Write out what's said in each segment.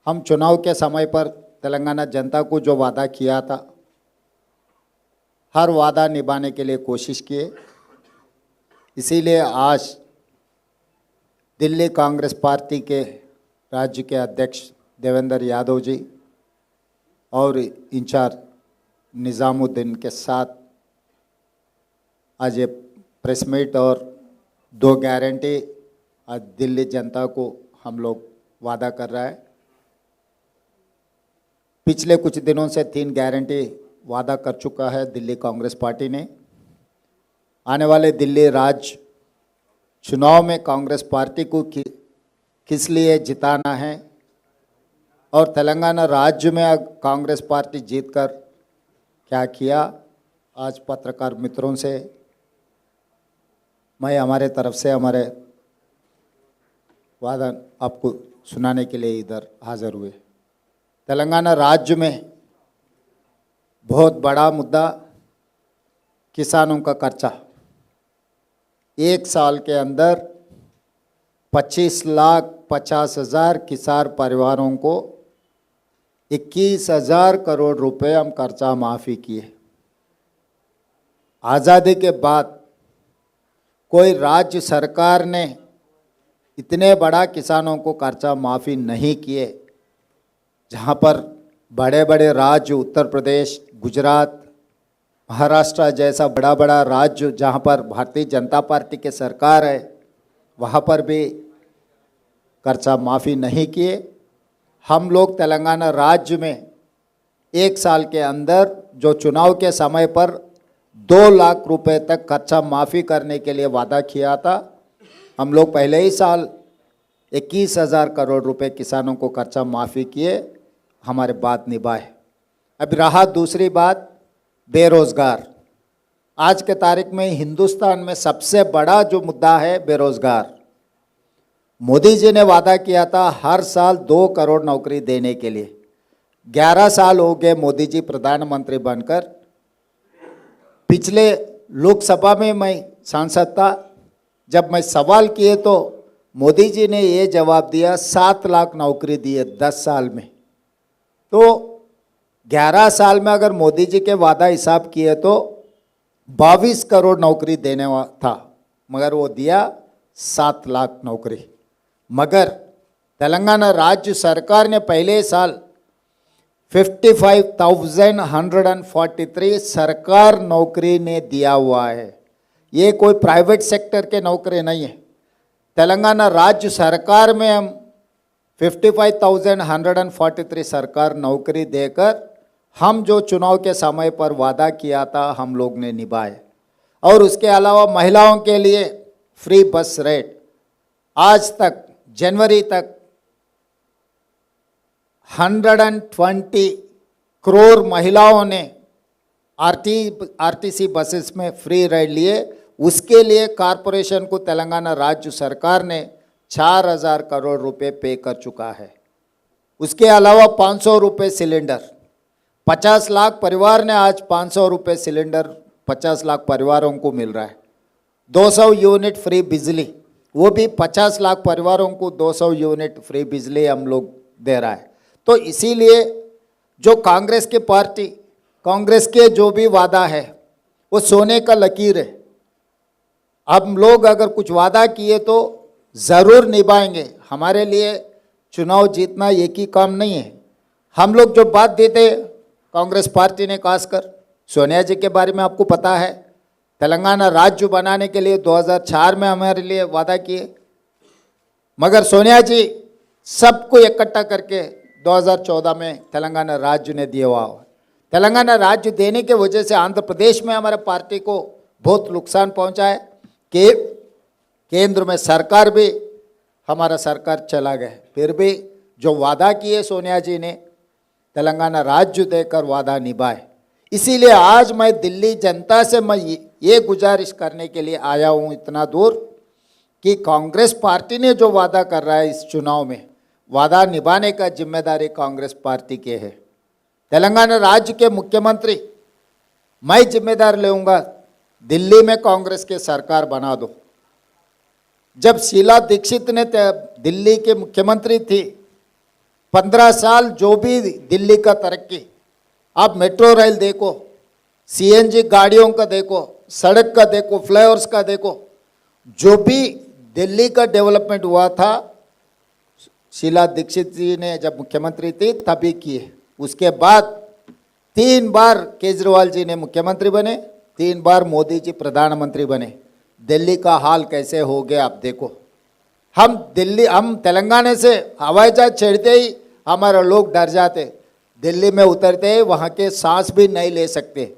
हम चुनाव के समय पर तेलंगाना जनता को जो वादा किया था, हर वादा निभाने के लिए कोशिश किए। इसीलिए आज दिल्ली कांग्रेस पार्टी के राज्य के अध्यक्ष देवेंद्र यादव जी और इंचार्ज निज़ामुद्दीन के साथ आज ये प्रेस मीट और 2 गारंटी आज दिल्ली जनता को हम लोग वादा कर रहा है। पिछले कुछ दिनों से 3 गारंटी वादा कर चुका है दिल्ली कांग्रेस पार्टी ने। आने वाले दिल्ली राज्य चुनाव में कांग्रेस पार्टी को किस लिए जिताना है और तेलंगाना राज्य में कांग्रेस पार्टी जीतकर क्या किया, आज पत्रकार मित्रों से मैं हमारे तरफ से हमारे वादा आपको सुनाने के लिए इधर हाज़िर हुए। तेलंगाना राज्य में बहुत बड़ा मुद्दा किसानों का कर्जा। 1 साल के अंदर 25,50,000 किसान परिवारों को 21,000 करोड़ रुपए हम कर्जा माफ़ी किए। आज़ादी के बाद कोई राज्य सरकार ने इतने बड़ा किसानों को कर्जा माफ़ी नहीं किए। जहाँ पर बड़े बड़े राज्य उत्तर प्रदेश, गुजरात, महाराष्ट्र जैसा बड़ा बड़ा राज्य जहाँ पर भारतीय जनता पार्टी के सरकार है, वहाँ पर भी कर्जा माफ़ी नहीं किए। हम लोग तेलंगाना राज्य में 1 साल के अंदर जो चुनाव के समय पर 2 लाख रुपए तक कर्जा माफ़ी करने के लिए वादा किया था, हम लोग पहले ही साल 21,000 करोड़ रुपए किसानों को कर्जा माफ़ी किए, हमारे बात निभाए। अब रहा दूसरी बात, बेरोज़गार। आज के तारीख में हिंदुस्तान में सबसे बड़ा जो मुद्दा है बेरोज़गार। मोदी जी ने वादा किया था हर साल 2 करोड़ नौकरी देने के लिए। 11 साल हो गए मोदी जी प्रधानमंत्री बनकर। पिछले लोकसभा में मैं सांसद था, जब मैं सवाल किए तो मोदी जी ने ये जवाब दिया 7 लाख नौकरी दिए 10 साल में। तो 11 साल में अगर मोदी जी के वादा हिसाब किए तो 22 करोड़ नौकरी देने था, मगर वो दिया 7 लाख नौकरी। मगर तेलंगाना राज्य सरकार ने पहले साल 55,143 सरकार नौकरी ने दिया हुआ है। ये कोई प्राइवेट सेक्टर के नौकरी नहीं है। तेलंगाना राज्य सरकार में हम 55,143 सरकार नौकरी देकर हम जो चुनाव के समय पर वादा किया था हम लोग ने निभाए। और उसके अलावा महिलाओं के लिए फ्री बस रेट, आज तक जनवरी तक 120 करोड़ महिलाओं ने आरटीसी बसेस में फ्री राइड लिए। उसके लिए कॉरपोरेशन को तेलंगाना राज्य सरकार ने 4,000 करोड़ रुपए पे कर चुका है। उसके अलावा 500 रुपये सिलेंडर, 50 लाख परिवार ने आज 500 रुपये सिलेंडर 50 लाख परिवारों को मिल रहा है। 200 यूनिट फ्री बिजली, वो भी 50 लाख परिवारों को 200 यूनिट फ्री बिजली हम लोग दे रहा है। तो इसीलिए जो कांग्रेस की पार्टी, कांग्रेस के जो भी वादा है वो सोने का लकीर है। हम लोग अगर कुछ वादा किए तो ज़रूर निभाएंगे। हमारे लिए चुनाव जीतना एक ही काम नहीं है। हम लोग जो बात देते कांग्रेस पार्टी ने, खासकर सोनिया जी के बारे में आपको पता है, तेलंगाना राज्य बनाने के लिए 2004 में हमारे लिए वादा किए, मगर सोनिया जी सबको इकट्ठा करके 2014 में तेलंगाना राज्य ने दिया हुआ। तेलंगाना राज्य देने के वजह से आंध्र प्रदेश में हमारे पार्टी को बहुत नुकसान पहुंचा है कि केंद्र में सरकार भी हमारा सरकार चला गया। फिर भी जो वादा किए सोनिया जी ने, तेलंगाना राज्य देकर वादा निभाए। इसीलिए आज मैं दिल्ली जनता से मैं ये गुजारिश करने के लिए आया हूँ इतना दूर कि कांग्रेस पार्टी ने जो वादा कर रहा है इस चुनाव में, वादा निभाने का जिम्मेदारी कांग्रेस पार्टी के है। तेलंगाना राज्य के मुख्यमंत्री मैं जिम्मेदार लूँगा, दिल्ली में कांग्रेस के सरकार बना दो। जब शीला दीक्षित ने दिल्ली के मुख्यमंत्री थी 15 साल जो भी दिल्ली का तरक्की, आप मेट्रो रेल देखो, सीएनजी गाड़ियों का देखो, सड़क का देखो, फ्लाईओवर्स का देखो, जो भी दिल्ली का डेवलपमेंट हुआ था शीला दीक्षित जी ने जब मुख्यमंत्री थी तभी किए। उसके बाद 3 बार केजरीवाल जी ने मुख्यमंत्री बने, 3 बार मोदी जी प्रधानमंत्री बने। दिल्ली का हाल कैसे हो गया आप देखो। हम तेलंगाना से हवाई जहाज चढ़ते ही हमारे लोग डर जाते, दिल्ली में उतरते ही वहाँ के सांस भी नहीं ले सकते।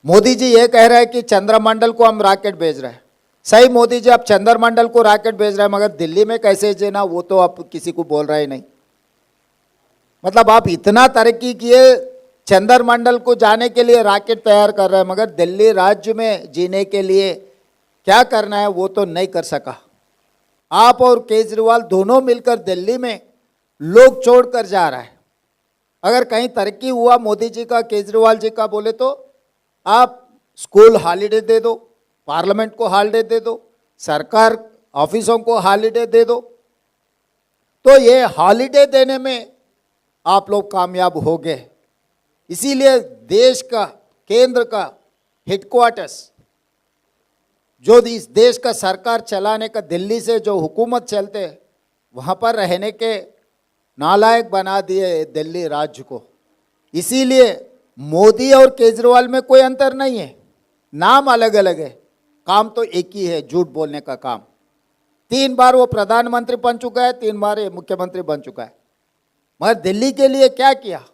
मोदी जी ये कह रहे हैं कि चंद्रमंडल को हम रॉकेट भेज रहे हैं। सही मोदी जी, आप चंद्रमंडल को रॉकेट भेज रहे हैं, मगर दिल्ली में कैसे जीना वो तो आप किसी को बोल रहे नहीं। मतलब आप इतना तरक्की किए, चंद्रमंडल को जाने के लिए रॉकेट तैयार कर रहे हैं, मगर दिल्ली राज्य में जीने के लिए क्या करना है वो तो नहीं कर सका। आप और केजरीवाल दोनों मिलकर दिल्ली में लोग छोड़कर जा रहा है। अगर कहीं तरक्की हुआ मोदी जी का, केजरीवाल जी का बोले तो आप स्कूल हॉलीडे दे दो, पार्लियामेंट को हॉलीडे दे दो, सरकार ऑफिसों को हॉलीडे दे दो। तो ये हॉलीडे देने में आप लोग कामयाब हो गए। इसीलिए देश का, केंद्र का हेडक्वार्टर्स, जो इस देश का सरकार चलाने का दिल्ली से जो हुकूमत चलते, वहाँ पर रहने के नालायक बना दिए दिल्ली राज्य को। इसीलिए मोदी और केजरीवाल में कोई अंतर नहीं है, नाम अलग अलग है, काम तो एक ही है, झूठ बोलने का काम। 3 बार वो प्रधानमंत्री बन चुका है, 3 बार ये मुख्यमंत्री बन चुका है, मगर दिल्ली के लिए क्या किया?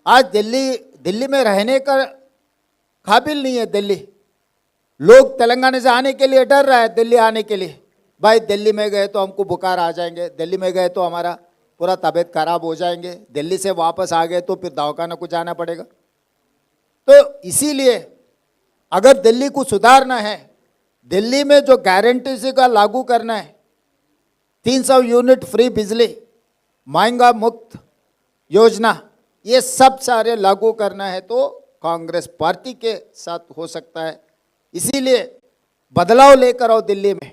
आज दिल्ली में रहने का काबिल नहीं है। दिल्ली लोग तेलंगाना से आने के लिए डर रहा है, दिल्ली आने के लिए। भाई दिल्ली में गए तो हमको बुखार आ जाएंगे, दिल्ली में गए तो हमारा पूरा तबीयत खराब हो जाएंगे, दिल्ली से वापस आ गए तो फिर दवाखाना को जाना पड़ेगा। तो इसीलिए अगर दिल्ली को सुधारना है, दिल्ली में जो गारंटी का लागू करना है, 300 यूनिट फ्री बिजली, महंगा मुक्त योजना, ये सब सारे लागू करना है तो कांग्रेस पार्टी के साथ हो सकता है। इसीलिए बदलाव लेकर आओ दिल्ली में।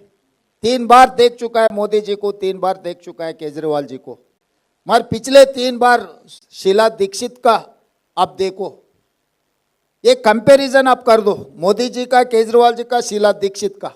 3 बार देख चुका है मोदी जी को, 3 बार देख चुका है केजरीवाल जी को, मगर पिछले 3 बार शीला दीक्षित का आप देखो, एक कंपैरिजन आप कर दो मोदी जी का, केजरीवाल जी का, शीला दीक्षित का।